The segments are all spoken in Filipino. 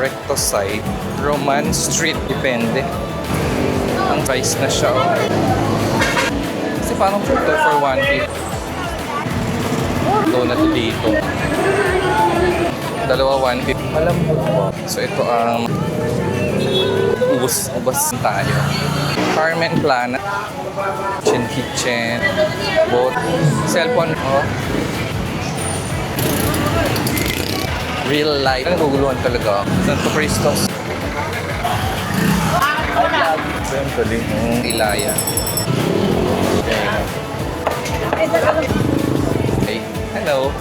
recto side. Roman Street, depende. Ang price na siya. Kasi parang 2 for 150. Donut dito. Dalawa 150. Malambot po. So ito ang ubos tayo. Carmen Plana. Kitchen. Boat. Cellphone. Real life. Naguguluhan talaga. Santo Cristos. Siyempre, Ilaya. Okay. Hello.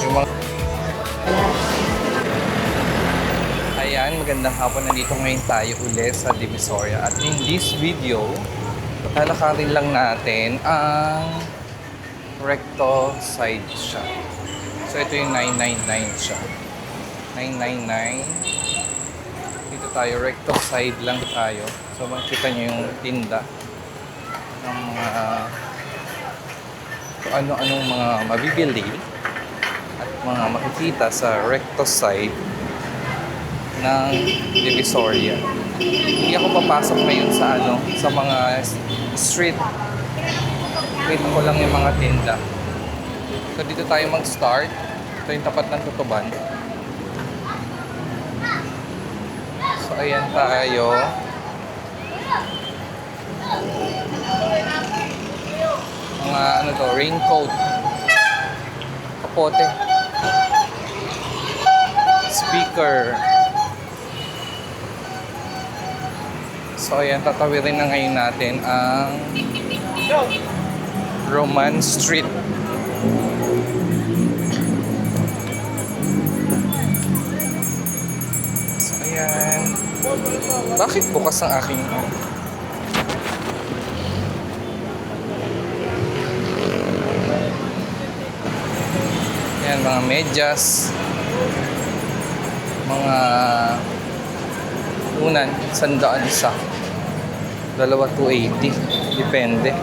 Yung mga... Ayan, magandang hapon. Nandito ngayon tayo ulit sa Divisoria. At in this video, tatalakarin lang natin ang recto side siya. So, ito yung 999 siya. 999. Dito tayo, recto side lang tayo. So, makikita nyo yung tinda ng ano-anong mga mabibili at mga makikita sa recto side ng Divisoria. Hindi ako papasok ngayon sa sa mga street. Wait ko lang yung mga tinda. So dito tayo mag-start. Ito yung tapat ng Tutuban. So ayan tayo. Mga raincoat. Kapote. Speaker. So ayan, tatawirin na ngayon natin ang Roman Street. So ayan. Bakit bukas ang aking... Ayan, mga medyas. Mga unan, 100 isa. Dalawa 280. Depende.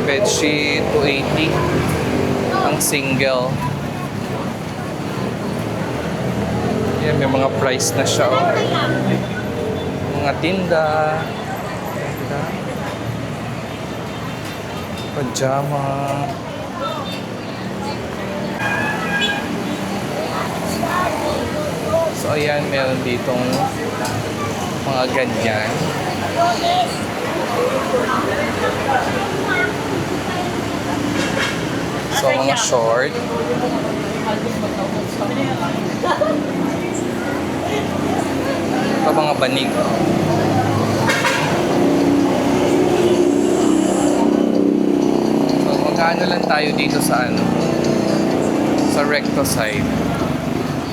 Bedsheet 280. Ang single. Yan, may mga price na siya. Mga tinda. Pajama. So ayan, meron ditong mga ganyan. So mga short. Ito mga banig. So magkano lang tayo dito sa sa recto side.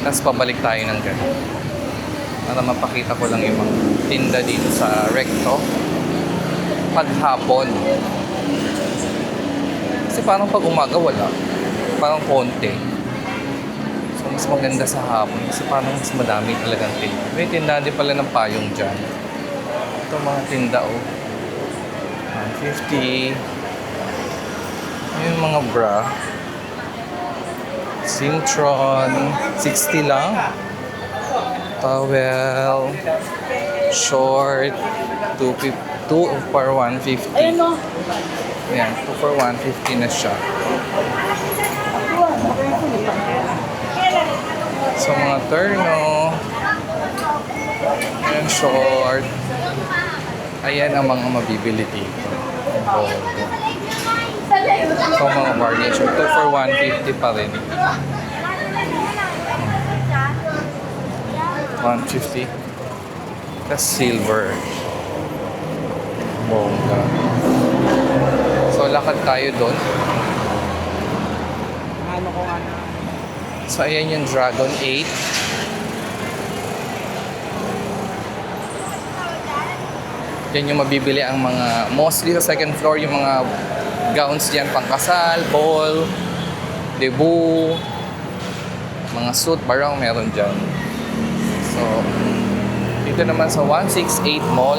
Tapos pabalik tayo ng ganun. Para mapakita ko lang yung mga tinda dito sa recto. Paghapon. Kasi parang pag umaga wala. Parang konti. So mas maganda sa hapon. Kasi parang mas madami talagang tinda. May tinda din pala ng payong dyan. Ito mga tinda 150. Yung mga bra. Sintron, 60 lang. Towel, short, 2 for 150. Ayan, 2 for 150 na siya. So, mga terno. Ayan, short. Ayan ang mga mabibili dito. So, mga bargain short. 2 for 150 pa rin. 150. Tapos silver. Bongga. So, lakad tayo doon. So, ayan yung Dragon 8. Yan yung mabibili ang mga, mostly sa second floor, yung mga gowns dyan, pangkasal, ball, debut, mga suit, barang meron dyan. So, dito naman sa 168 Mall,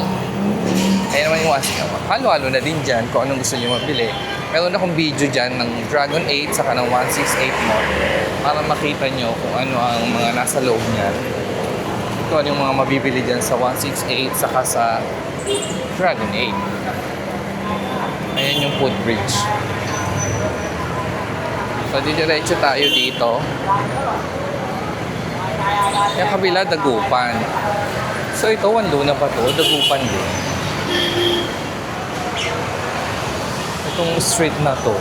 kaya naman yung halo-halo na din dyan kung anong gusto nyo mabili. Meron akong video dyan ng Dragon 8 saka ng 168 Mall. para makita nyo kung ano ang mga nasa loob niyan. Kung ano yung mga mabibili dyan sa 168 saka sa Dragon 8. Ayan yung footbridge. So, didiretso tayo dito. Yung kabila, Dagupan. So, ito, Wando na pa to. Dagupan din. Itong street na to.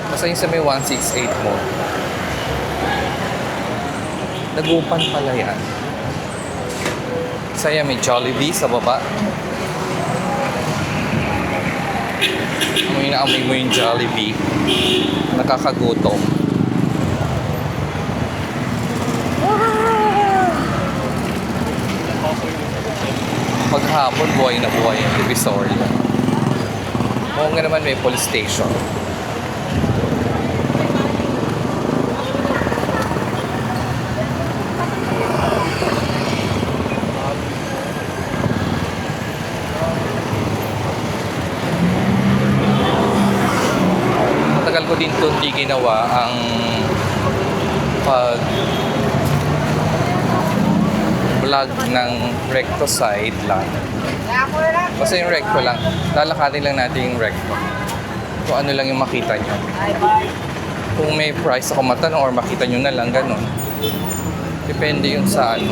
Basta yung sa may 168 mo. Dagupan pala yan. Saya may Jollibee sa baba. Amoy na amoy mo yung Jollibee. Nakakagutom. Paghapon, buhay na buhay yung Divisoria. Oo nga naman may police station. Matagal ko din ito hindi ginawa ang pag vlog ng recto side lang. Basta yung recto lang. Lalakarin lang natin yung recto. Kung ano lang yung makita nyo. Kung may price ako matanong or makita nyo na lang, ganun. Depende yun sa ano.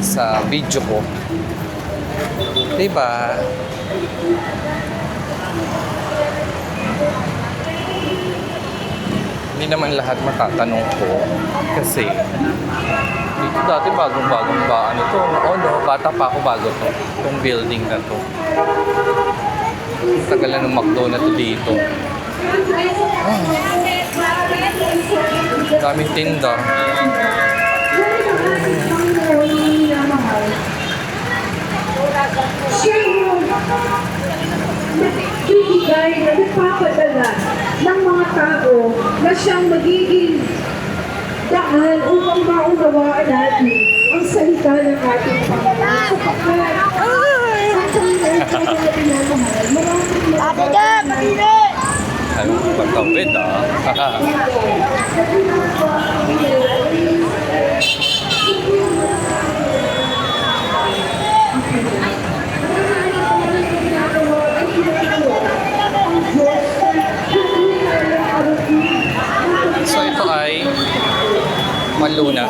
Sa video ko. Diba? Hindi naman lahat matatanong ko. Kasi dito dati bagong-bagong ba ano to? Oo, no, bata pa ako bago to. Itong building na to. Tagal na ng McDo na to dito. Daming tinda. Bibigay na nagpapadala ng mga tao na siyang magiging daan upang maunawaan natin ang salita ng ating Panginoon. Ate ka, pagili! Ano, pagkawid So ito ay Manluna.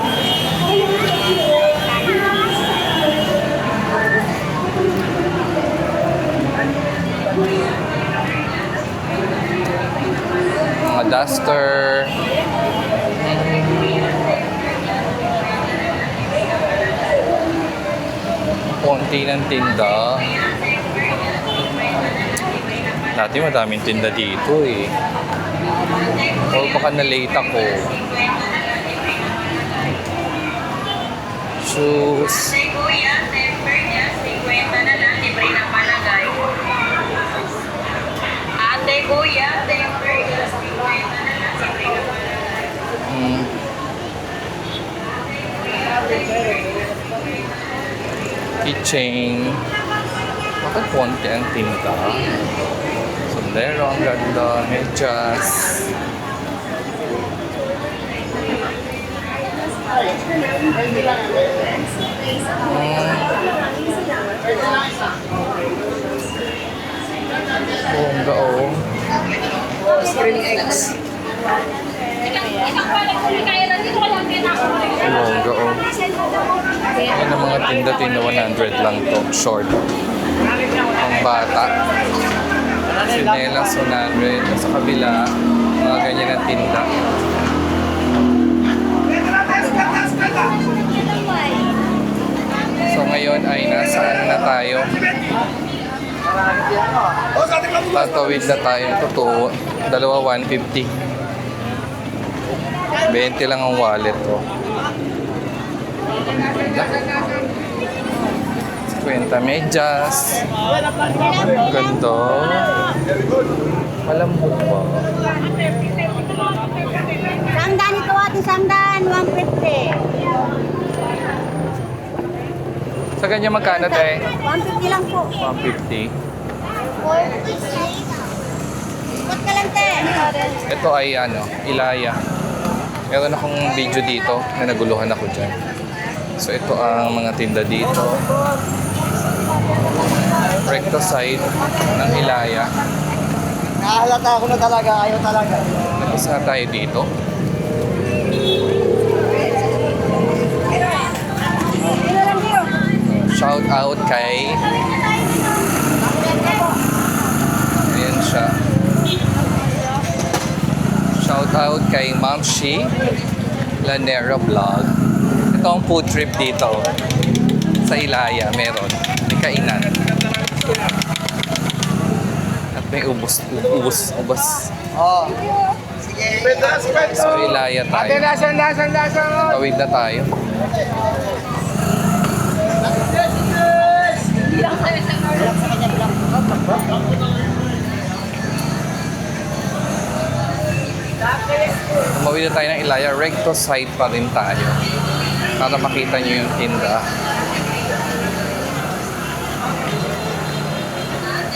Mga duster. Konti ng tinda. Dati madaming tinda dito eh. O baka na-late ako. Shoes. Ate kuya, temper niya, 50 na lang. Keychain. Bakit konti ang tinta? Sombrero, ang ganda. Medyas. Bongga oh. Bongga oh. Yan ang mga tinda-tinda 100 lang to. Short. Ang bata. Sinelas 100. Sa kabila, mga ganyan ang tinda. So ngayon ay nasaan na tayo? Tatawid na tayo. Totoo. Dalawa 150. 20 lang ang wallet ko. 50 medyas. Ganda. Malambot ba? Sangdan ito ate, sangdan, 150. Sa ganyan magkano tayo? 150 lang po. 150. Abot ka lang, te. Ito ay Ilaya. Meron akong video dito na naguluhan ako dyan. So ito ang mga tinda dito. Recto side ng Ilaya. Nakahalata ako na talaga, ayaw talaga. Tapos na tayo dito. Shout out kay... Ayan siya. Shout out kay Ma'am Shi Lanera Vlog. Ito ang food trip dito. Sa Ilaya, meron. May kainan. At may ubos. Oo. Sige. So Ilaya tayo. Lasan. Tawid na tayo. Tumawid na tayo ng Ilaya. Recto side pa rin tayo. Para makita nyo yung tinda.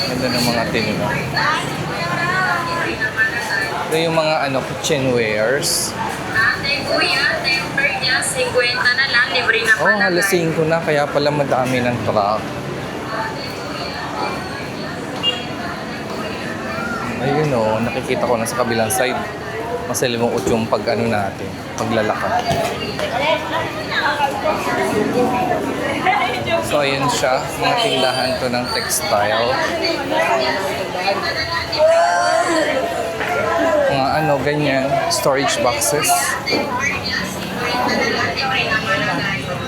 Ganda ng mga tinda. Ito yung mga kitchenwares. Ate, kuya, temper niya, 50 na lang, libre na Oh, alas 5 na, kaya pala madami ng truck. Ayun nakikita ko na sa kabilang side. Masalimot yung natin, paglalakad. So ayun siya, mga tindahan to ng textile. Mga ganyan, storage boxes.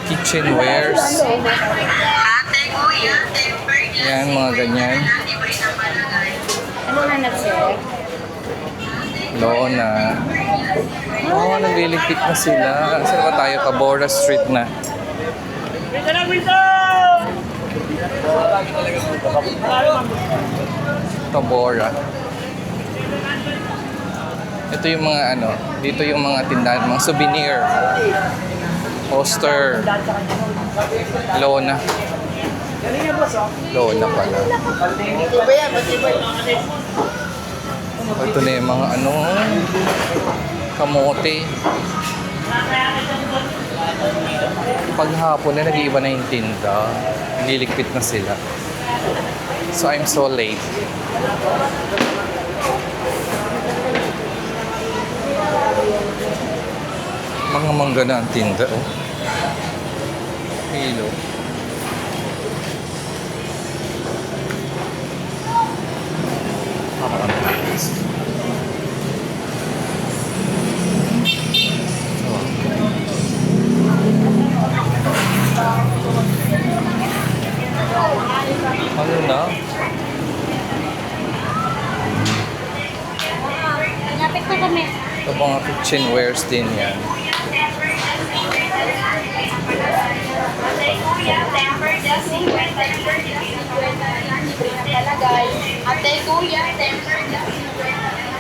Kitchenwares. Ate, kuya, temper niya, Yan, mga ganyan. libre na malagay. Ano hanap, sir? Lona. Nagliligpit na sila. Saan ba tayo? Tabora Street na. Tabora. Ito yung mga dito yung mga tindahan, mga souvenir. Poster. Lona. Lona pala. Ito na yung mga kamote. Paghapon na nag-iiba na yung tinda. Nililigpit na sila. So I'm so late. Mga mangga na ang tinda, Kilo. Ano na? Lapit na kami. Ito mga kitchenwares din yan. Ate, kuya, temper niya, 50 na lang, libre na malagay. Ate, kuya, temper niya, 50.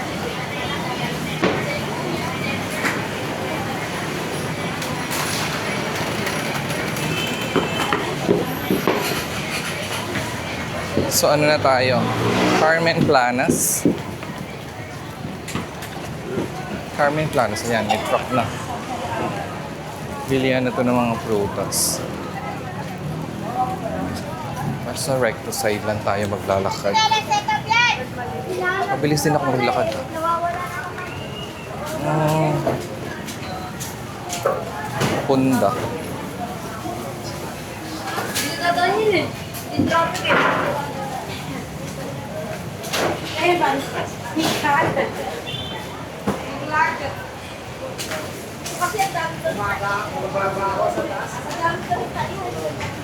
So ano na tayo? Carmen Planas. Carmen Planas. Ayan, may truck na. Bilihan na to ng mga prutas. Sa recto side lang tayo maglalakad. Mabilis din ako maglakad. Punda.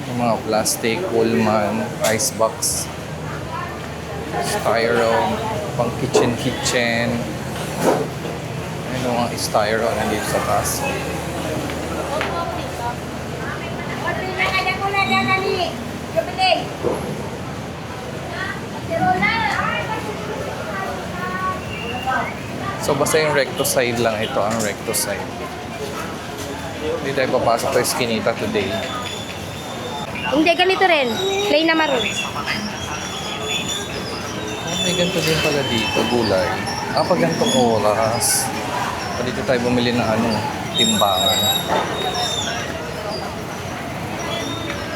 Yung mga plastic, Pullman, icebox, styro, pang kitchen. Ayun yung mga styro nandito sa taas. So basta yung recto side lang ito, ang recto side. Hindi tayo papasok sa Eskinita today. Hindi, ganito rin. Plain na maroon. may ganito din pala dito, gulay. Pag ganitong oras, dito tayo bumili ng timbangan.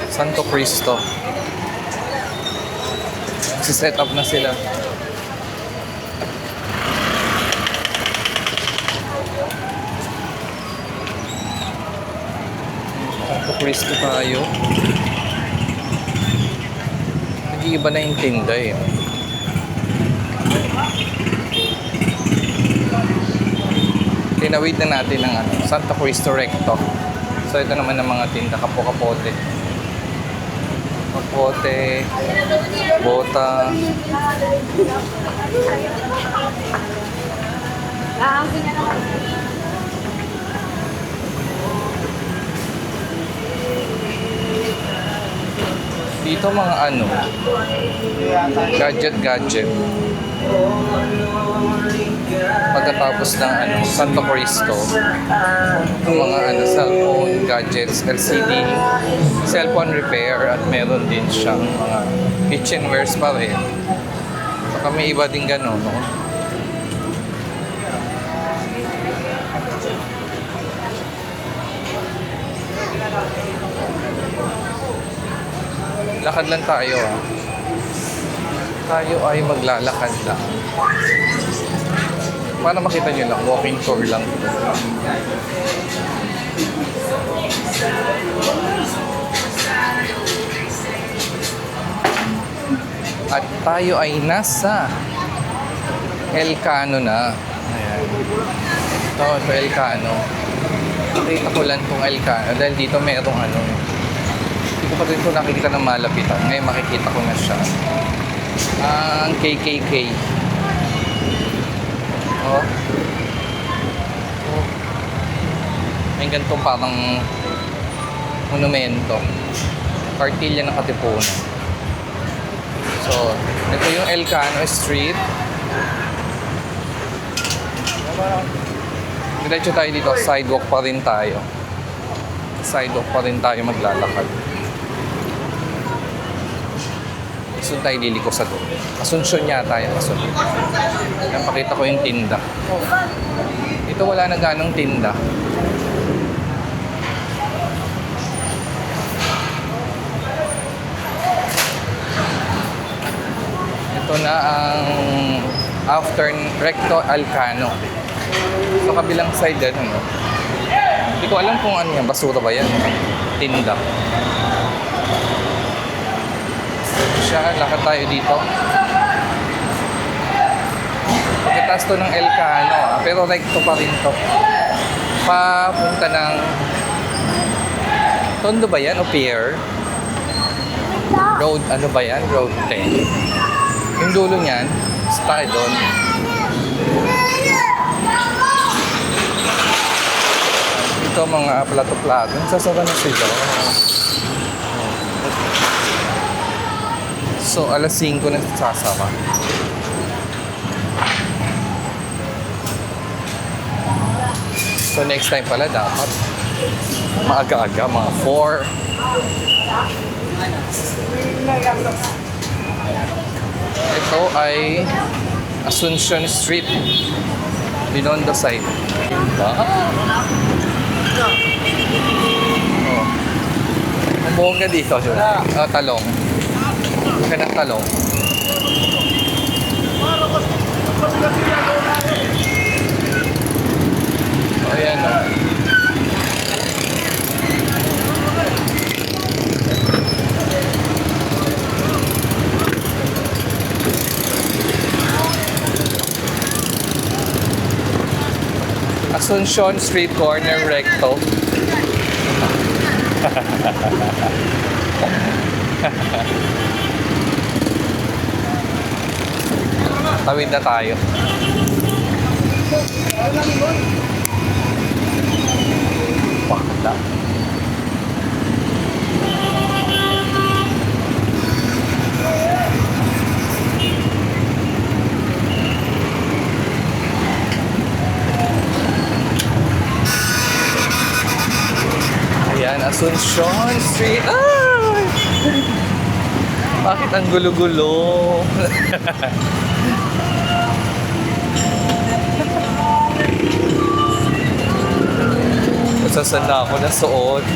Santo Cristo. Set up na sila. Santo Cristo tayo. Nag-iiba na yung tinda eh. Tinawid na natin ng Santo Cristo Recto. So ito naman ang mga tinda, kapote. Kapote, bota. Dito mga gadget. Pagkatapos ng Santo Cristo, ang mga cellphone, gadgets, LCD, cellphone repair, at meron din siyang mga kitchenwares pa rin. Saka may iba din gano'n, no? Lakad lang tayo, Tayo ay maglalakad lang. Para makita nyo lang, walking tour lang. At tayo ay nasa Elcano na. Ayan. Ito Elcano. Nakita ko lang itong Elcano dahil dito mayroong hindi ko pa rin ito nakikita ng malapitan. Ngayon makikita ko na siya. Ang KKK. Oh. May ganitong parang monumento. Kartilya ng Katipunan. So, ito yung Elcano Street. Diretso tayo dito. Sidewalk pa rin tayo. Maglalakad. Doon tayo liliko sa doon. Asunsyon yata yung Asunsyon. Yan, pakita ko yung tinda. Ito wala na ganong tinda. Ito na ang after Recto Elcano. So kabilang side din, Hindi ko alam kung ano yan. Basura ba yan? Tinda. Lakad tayo dito. Pagkataas to ng Elcano, pero recto pa rin to. Papunta ng Tondo ba yan o Pier? Road, ba yan? Road 10. Yung dulo niyan, tayo doon. Ito mga plato-plato. Sasara na sila. So, alas 5 na sasama. So, next time pala dapat maaga-aga, mga 4. Ito ay Asuncion Street. Binondo side. Diba? Ang buong ka dito. Talong. Ganang talong. Ayan o. Asuncion Street Corner Recto. Tawid na tayo. Bakla. Ayan, Asuncion Street. Bakit ang gulo-gulo? Masasan na ako na suot.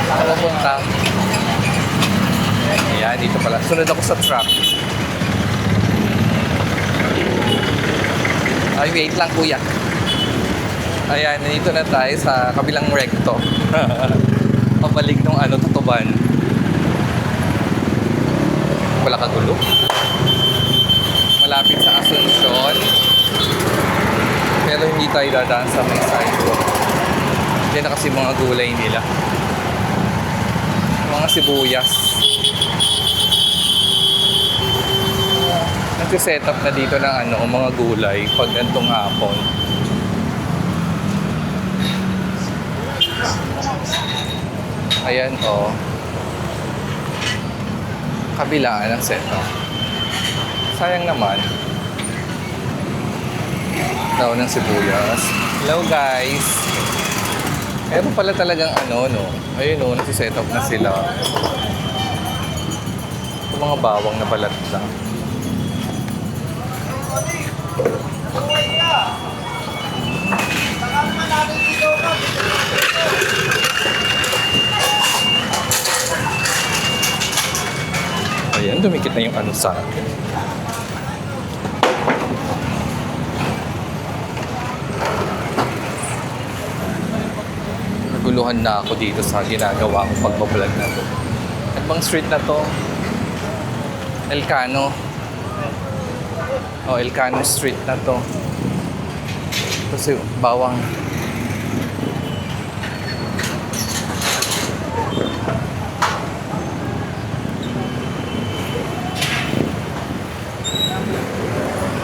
Ano punta? Ayan, dito pala. Sunod ako sa truck. Ay, wait lang kuya. Ayan, nandito na tayo sa kabilang recto. Pabalik nung Tutuban. Wala kagulo. Malapit sa Asuncion. Pero hindi tayo dadaan sa may sidewalk. Hindi na kasi mga gulay nila. Mga sibuyas. Nagsiset up na dito ng mga gulay pag gantong hapon. Ayan kabilaan ng setup. Sayang naman. Daw ng sibuyas. Hello guys! Meron pala talagang ayun nagsiset up na sila. Ito mga bawang na balat lang. Ayan, dumikit na yung sa akin. Naguluhan na ako dito sa ginagawa kong pagbablog na to. At bang street na to? Elcano. Elcano Street na to. Kasi bawang.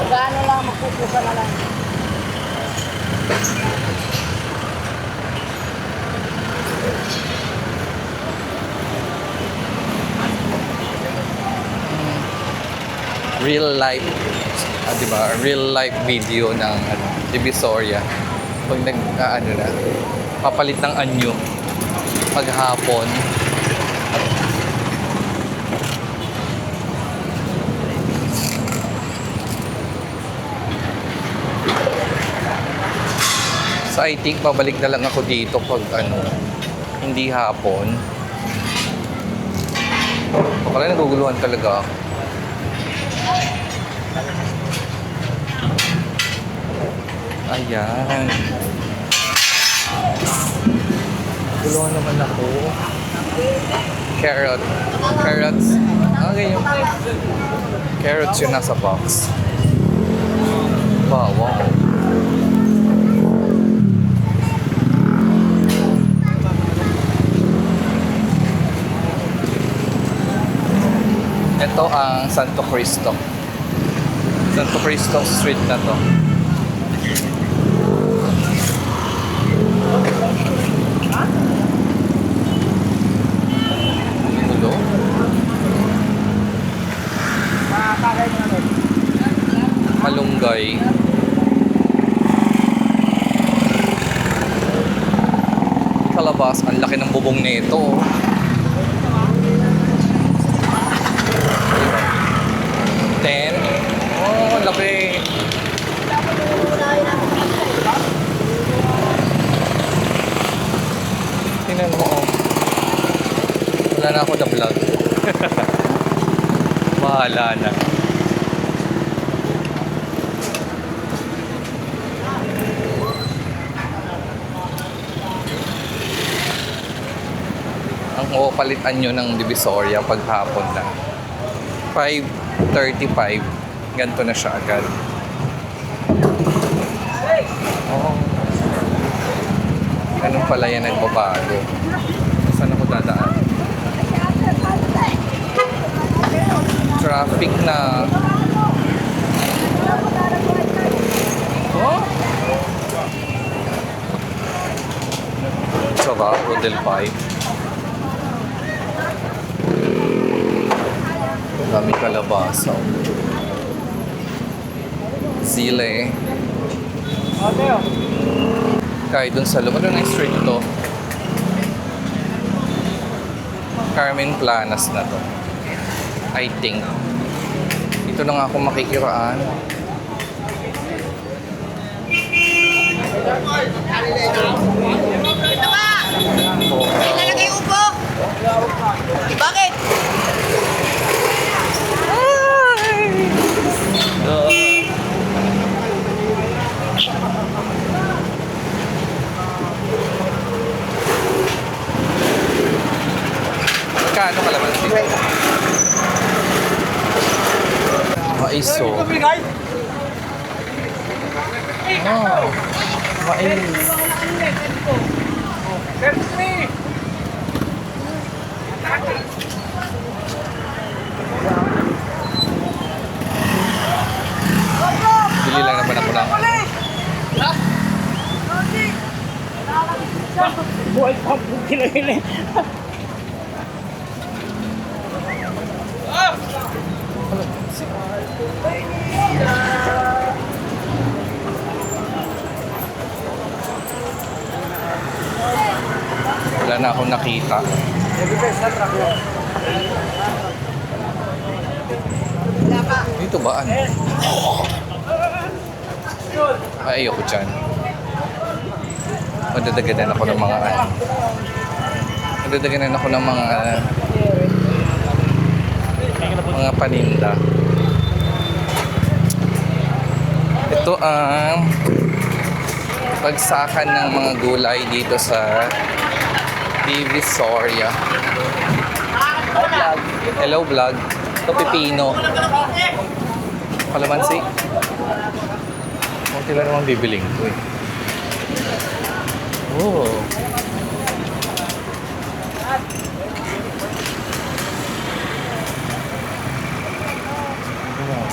Gaano lang makukuha na lang. Real life, diba? Real life video ng Divisoria. Pag papalit ng anyo paghapon. So I think babalik na lang ako dito pag hindi hapon. Baka naguguluhan talaga ako. Ayan. Guluhan naman ako. Carrots. Okay yung carrots yung nasa box. Bawang. Ito ang Santo Cristo. Santo Cristo Street na to. Hello? Malunggay. Kalabas, ang laki ng bubong nito. Ang laki. Tingnan mo. Wala na ako na vlog. Bahala na. Ang palitan nyo ng Divisoria paghapon na 5:35. Ganito na siya agad. Ganun pala yan nagbabago. Saan ako dadaan? Traffic na. Sarap, Rodel Pie. Dami kalabasa. Sile. Kahit dun sa loob. Ano na yung street to? Carmen Planas na to. I think. Ito na nga ako makikiraan. Ilalagay upo! Bakit? Magkano kalamansi? Mais, oh. Oh, mais. Bili lang naman ako ng Buhay pa po kinahili. wala na akong nakita. Dito ba? Ano? Ay, ayoko dyan. Madadaganan ako ng mga Madadaganan ako ng mga paninda. Ito ang pagsakan ng mga gulay dito sa Divisoria. Hello vlog. Ito pipino. Kalamansi. Kunti lang naman bibiling ko eh. Oh.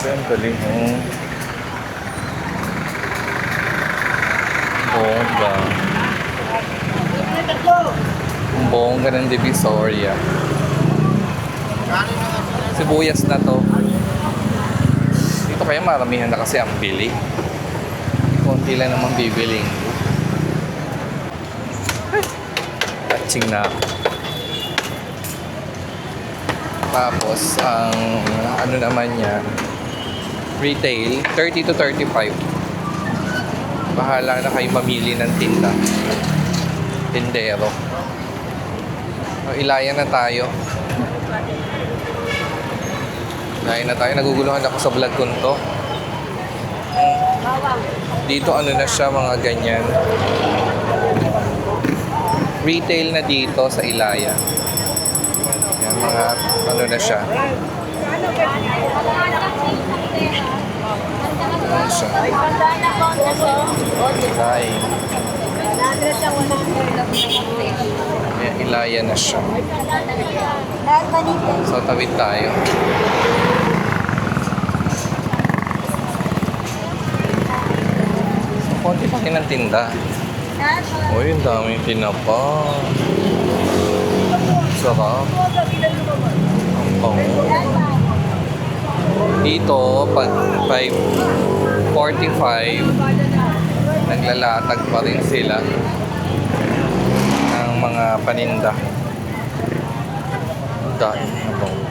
Ang galing oh. Bongga. Ang bongga ng Divisoria. Sibuyas na to. Dito kaya maramihan na kasi ang bili. Konti lang naman bibiling. Touching na ako. Tapos, ang ano naman niya, retail, 30 to 35. Bahala na kayo mamili ng tinda. Tindero. O, ilayan na tayo. Ilayan na tayo. Naguguluhan ako sa vlog ko to. Dito ano na siya, mga ganyan. Retail na dito sa Ilaya. Yan, mga ano na siya. Ano siya? Ilaya. Yan, Ilaya na siya. So, tawid tayo. So, konti pa rin ang tinda. Uy, ang daming tinapa. Sarap. Ang bango. Dito, pag 5:45, naglalatag pa rin sila ng mga paninda. Dahil na bango.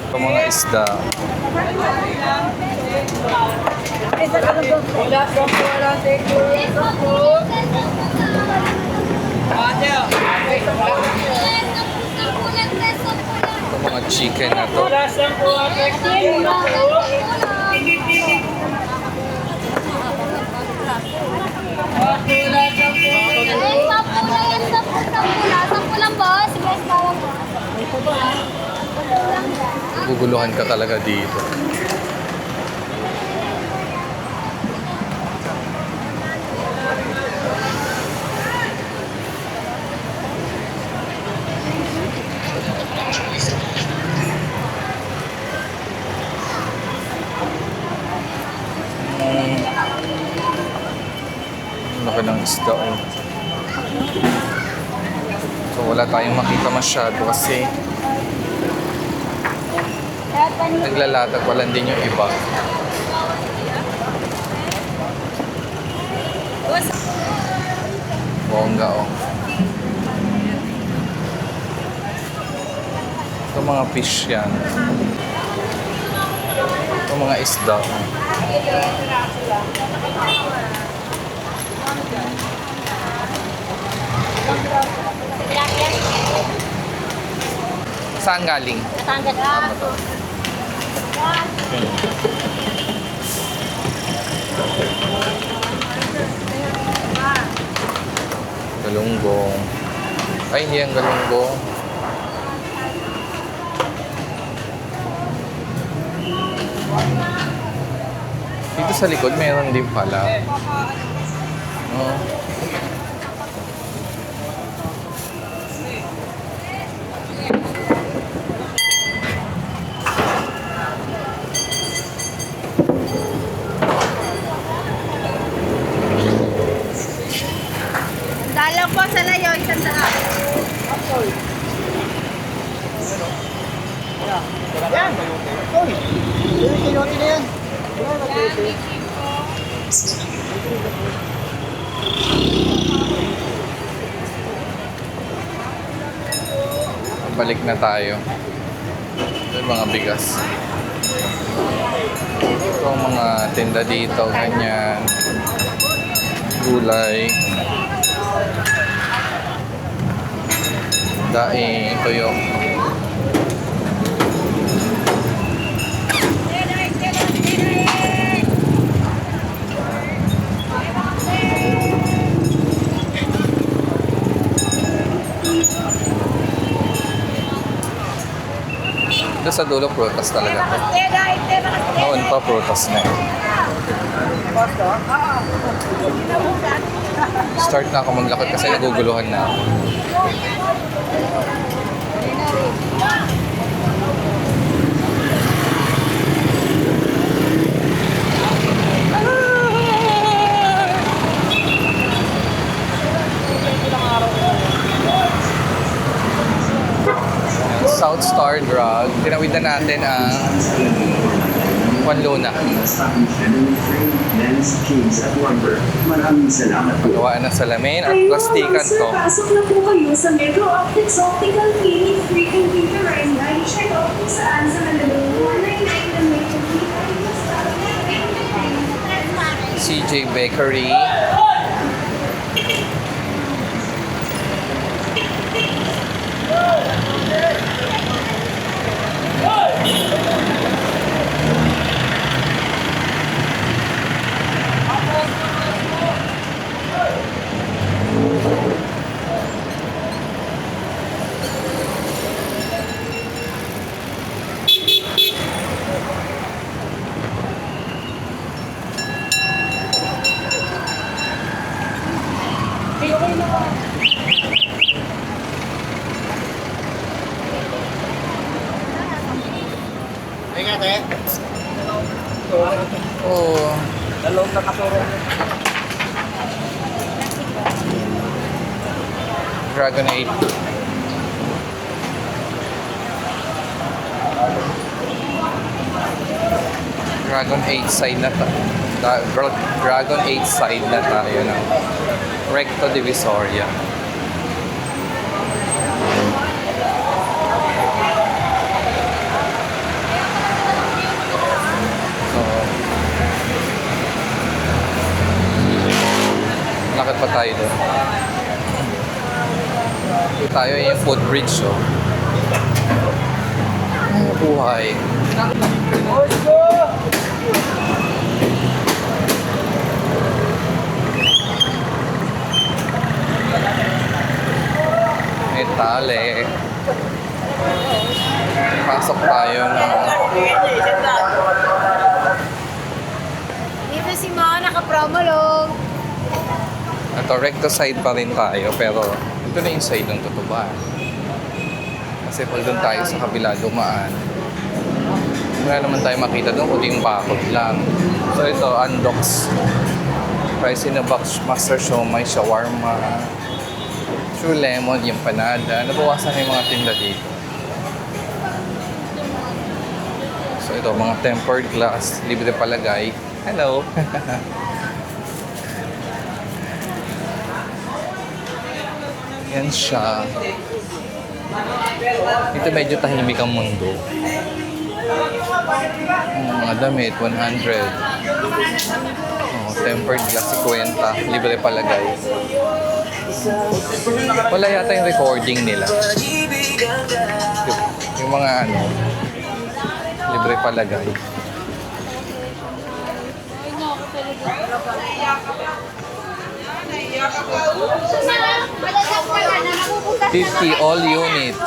Ito mga isda. Ito mga chicken na to. Guguluhan ka talaga dito. Lalaki ng isda oh. So wala tayong makita masyado kasi naglalatag wala din yung iba. Bongga oh. Ito mga fish yan. Ito mga isda oh. Saan galing? Tama to. Galunggong. Ay, hindi ang galunggong. Dito sa likod, meron din pala. Oh. Dalaw po sa layo, isang daan. Yan! Uy! Kinuti na yan. Balik na tayo. Ito yung mga bigas. Ito ang mga tinda dito, ganyan. Gulay. Daing, tuyo. Ito sa dulo, prutas talaga. Noon pa, prutas na yun. Start na ako maglakad kasi naguguluhan na ako. South Star Drug. Tinawid na natin ang Juan Luna. Maraming salamat po. Gawaan ng salamin at plastikan to. Pasok na po kayo sa Metro Optics Optical Clinic Free Computerized Eye Check Out kung saan sa Mandaluyong 199 na Metro CJ Bakery. Ingat eh. Oh, Dalawang nakasuro. Dragon 8. Dragon 8 side na Dragon 8 side na tayo na. Recto Divisoria. So, lakad pa tayo doon. Tayo yung footbridge, so. Ay, buhay. May tali. Pasok tayo ng... Dito si Mao, naka-promo long. Ito, recto side pa rin tayo, pero ito na yung side ng tutuba. Kasi pag doon tayo sa kabila dumaan, wala naman tayo makita doon, kundi yung bakod lang. So ito, undocs. Rice in a box, master siomai, shawarma, true lemon, yung panada. Nabawasan na yung mga tinda dito. So ito, mga tempered glass, libre palagay. Hello! Yan siya. Ito medyo tahimik ang mundo. Mga damit, 100. Oh, tempered glass, 50. Libre palagay. Wala yata yung recording nila. Yung mga ano, libre palagay. Malalampagan na 50 all units.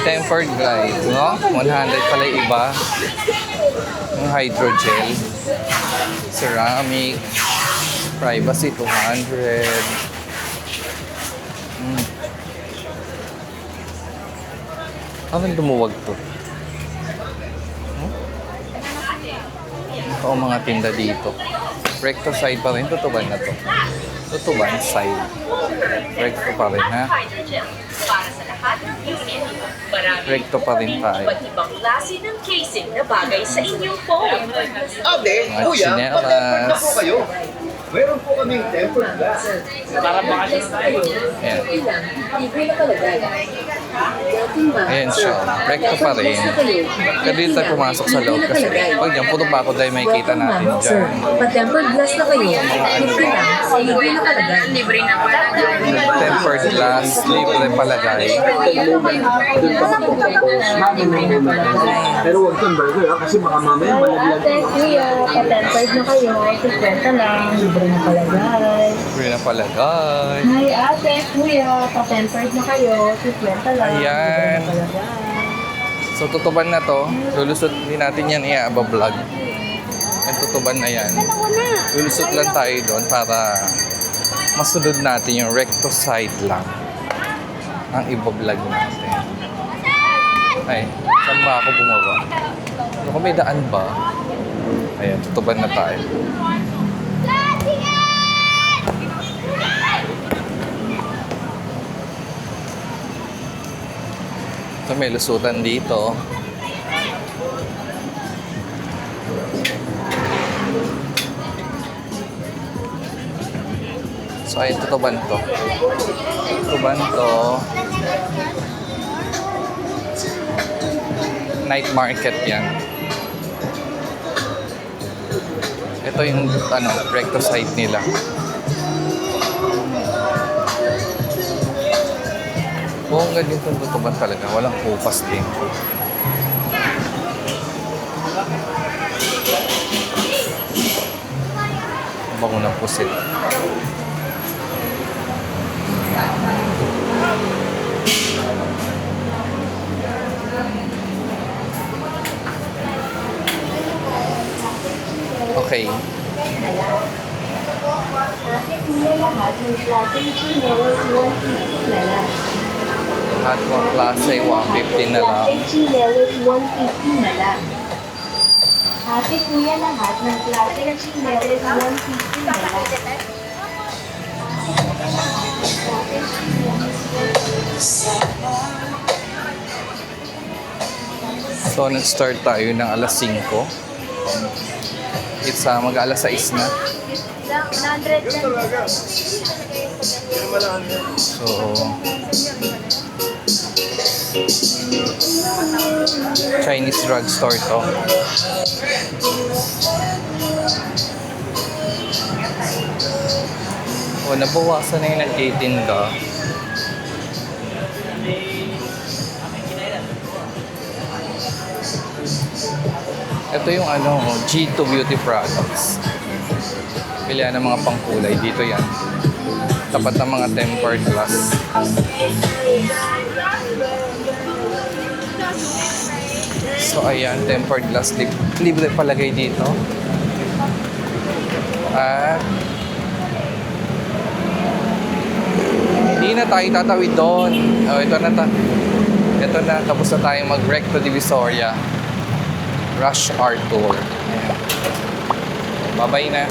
Tempered glass, no? 100 pala yung iba. Yung hydrogel. Ceramic. Privacy, 200. Anong lumuwag to? Ito ang mga tinda dito. Recto side pa rin. Tutuban na to. Tutuban side. Recto pa rin, ha? Hydrogel para sa lahat ng unit. Marami Recto pa rin tayo. iba't ibang klase ng casing na bagay sa inyong phone. Ate, Mga kuya, tsinelas. pa-tempered na po kayo. Meron po kaming tempered glass. Para bakasyon tayo. Ayan. Ayan siya. Recto pa rin. Kaya dito tayo pumasok sa loob kasi pag dyan, puto pa ako dahil makikita natin dyan. Pa-tempered glass na kayo. Libre lang. Libre na kalagay. Libre na palagay. Tempered glass, libre palagay. Pero huwag kang burger ha, kasi baka mamaya malaglag. Kuya, pa-tempered na kayo. 50 lang. Libre na kalagay. Libre na palagay. Hi ate, kuya, pa-tempered na kayo. 50 lang. Ayan. Libre na kalagay. So tutuban na to. Lulusot din natin yan i-vlog. Yung tutuban na yan. Lulusot lang tayo doon para masunod natin yung recto side lang ang i-vlog natin. Ay, saan ba ako bumaba? Ano kung may daan ba? Ayan, tutuban na tayo. So may lusutan dito. So ay tutuban to. Tutuban to. Night market yan. Ito yung recto site nila. Buong ganyan itong tutuban talaga. Walang kupas din. Bango ng pusit. Okay. Lahat ng klase, 150 na lang. Chinelas, 150 na lang. Ate, kuya, lahat ng klase ng chinelas, 150 na lang. So, nag-start tayo ng alas 5. It's mag-alas 6 na. So, Chinese drugstore to. O, nabawasan na yung nagtitinda. Ito yung G2 Beauty Products. Pilihan ng mga pangkulay. Dito yan. Tapat ng mga tempered glass. So ayan, tempered glass. Libre palagay dito. At hindi na tayo tatawid doon. Oh, ito na. Ito na. Tapos na tayong mag-recto Divisoria. Rush Hour Tour. Bye-bye na.